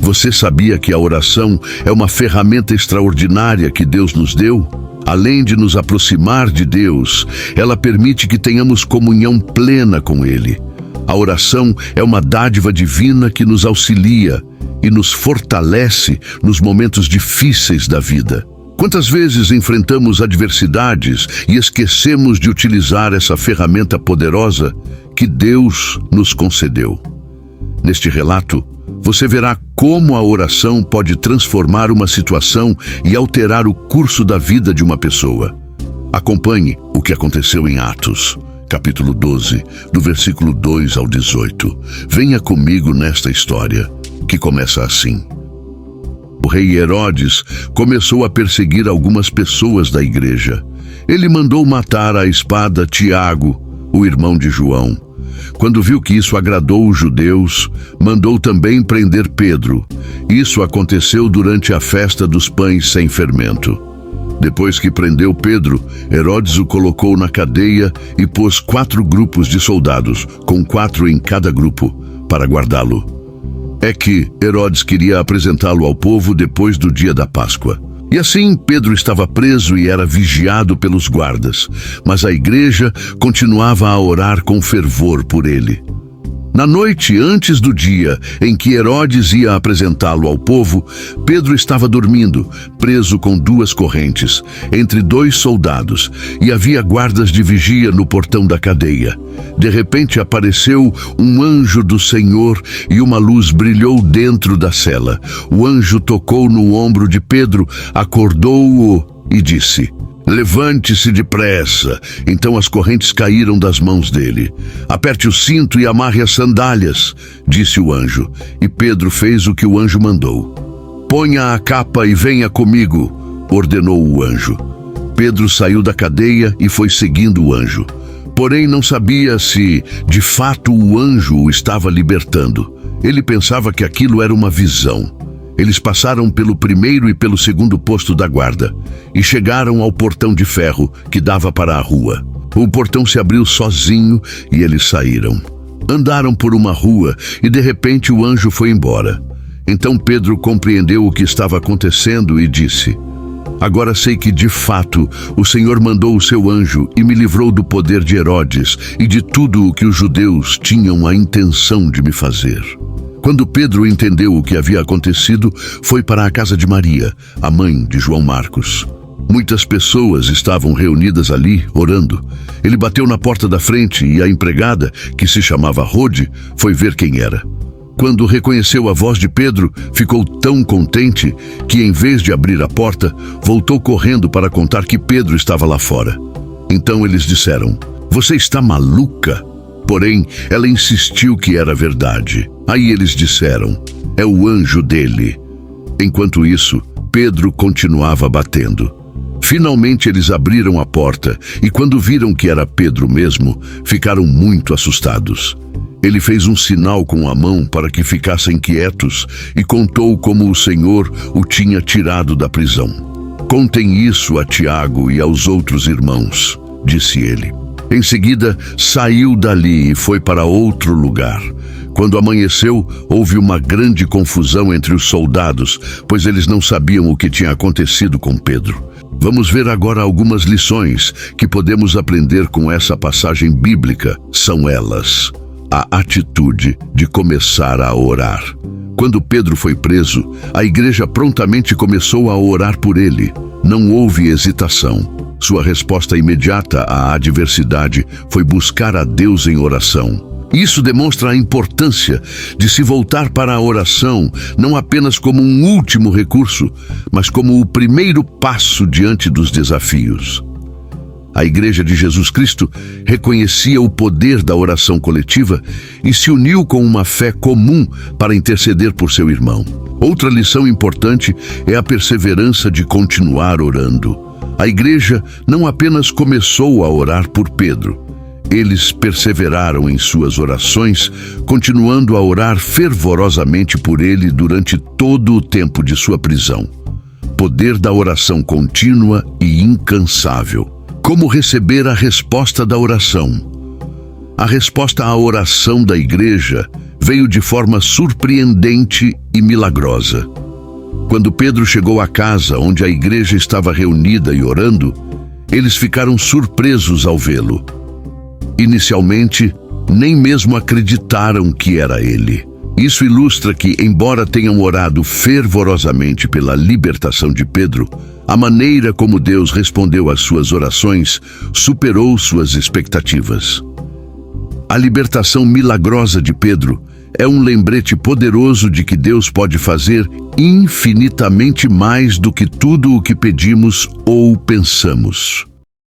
Você sabia que a oração é uma ferramenta extraordinária que Deus nos deu? Além de nos aproximar de Deus, ela permite que tenhamos comunhão plena com Ele. A oração é uma dádiva divina que nos auxilia e nos fortalece nos momentos difíceis da vida. Quantas vezes enfrentamos adversidades e esquecemos de utilizar essa ferramenta poderosa que Deus nos concedeu? Neste relato, você verá como a oração pode transformar uma situação e alterar o curso da vida de uma pessoa. Acompanhe o que aconteceu em Atos, capítulo 12, do versículo 2 ao 18. Venha comigo nesta história, que começa assim. O rei Herodes começou a perseguir algumas pessoas da igreja. Ele mandou matar à espada Tiago, o irmão de João. Quando viu que isso agradou os judeus, mandou também prender Pedro. Isso aconteceu durante a festa dos pães sem fermento. Depois que prendeu Pedro, Herodes o colocou na cadeia e pôs 4 grupos de soldados, com 4 em cada grupo, para guardá-lo. É que Herodes queria apresentá-lo ao povo depois do dia da Páscoa. E assim Pedro estava preso e era vigiado pelos guardas, mas a igreja continuava a orar com fervor por ele. Na noite antes do dia em que Herodes ia apresentá-lo ao povo, Pedro estava dormindo, preso com 2 correntes, entre 2 soldados, e havia guardas de vigia no portão da cadeia. De repente apareceu um anjo do Senhor e uma luz brilhou dentro da cela. O anjo tocou no ombro de Pedro, acordou-o e disse: "Levante-se depressa." Então as correntes caíram das mãos dele. "Aperte o cinto e amarre as sandálias", disse o anjo. E Pedro fez o que o anjo mandou. "Ponha a capa e venha comigo", ordenou o anjo. Pedro saiu da cadeia e foi seguindo o anjo. Porém não sabia se, de fato, o anjo o estava libertando. Ele pensava que aquilo era uma visão. Eles passaram pelo primeiro e pelo segundo posto da guarda e chegaram ao portão de ferro que dava para a rua. O portão se abriu sozinho e eles saíram. Andaram por uma rua e de repente o anjo foi embora. Então Pedro compreendeu o que estava acontecendo e disse: "Agora sei que de fato o Senhor mandou o seu anjo e me livrou do poder de Herodes e de tudo o que os judeus tinham a intenção de me fazer." Quando Pedro entendeu o que havia acontecido, foi para a casa de Maria, a mãe de João Marcos. Muitas pessoas estavam reunidas ali, orando. Ele bateu na porta da frente e a empregada, que se chamava Rode, foi ver quem era. Quando reconheceu a voz de Pedro, ficou tão contente que, em vez de abrir a porta, voltou correndo para contar que Pedro estava lá fora. Então eles disseram: "Você está maluca?" Porém, ela insistiu que era verdade. Aí eles disseram: "É o anjo dele." Enquanto isso, Pedro continuava batendo. Finalmente eles abriram a porta e quando viram que era Pedro mesmo, ficaram muito assustados. Ele fez um sinal com a mão para que ficassem quietos e contou como o Senhor o tinha tirado da prisão. "Contem isso a Tiago e aos outros irmãos", disse ele. Em seguida, saiu dali e foi para outro lugar. Quando amanheceu, houve uma grande confusão entre os soldados, pois eles não sabiam o que tinha acontecido com Pedro. Vamos ver agora algumas lições que podemos aprender com essa passagem bíblica. São elas: a atitude de começar a orar. Quando Pedro foi preso, a igreja prontamente começou a orar por ele. Não houve hesitação. Sua resposta imediata à adversidade foi buscar a Deus em oração. Isso demonstra a importância de se voltar para a oração, não apenas como um último recurso, mas como o primeiro passo diante dos desafios. A Igreja de Jesus Cristo reconhecia o poder da oração coletiva e se uniu com uma fé comum para interceder por seu irmão. Outra lição importante é a perseverança de continuar orando. A igreja não apenas começou a orar por Pedro, eles perseveraram em suas orações, continuando a orar fervorosamente por ele durante todo o tempo de sua prisão. Poder da oração contínua e incansável. Como receber a resposta da oração? A resposta à oração da igreja veio de forma surpreendente e milagrosa. Quando Pedro chegou à casa onde a igreja estava reunida e orando, eles ficaram surpresos ao vê-lo. Inicialmente, nem mesmo acreditaram que era ele. Isso ilustra que, embora tenham orado fervorosamente pela libertação de Pedro, a maneira como Deus respondeu às suas orações superou suas expectativas. A libertação milagrosa de Pedro é um lembrete poderoso de que Deus pode fazer infinitamente mais do que tudo o que pedimos ou pensamos.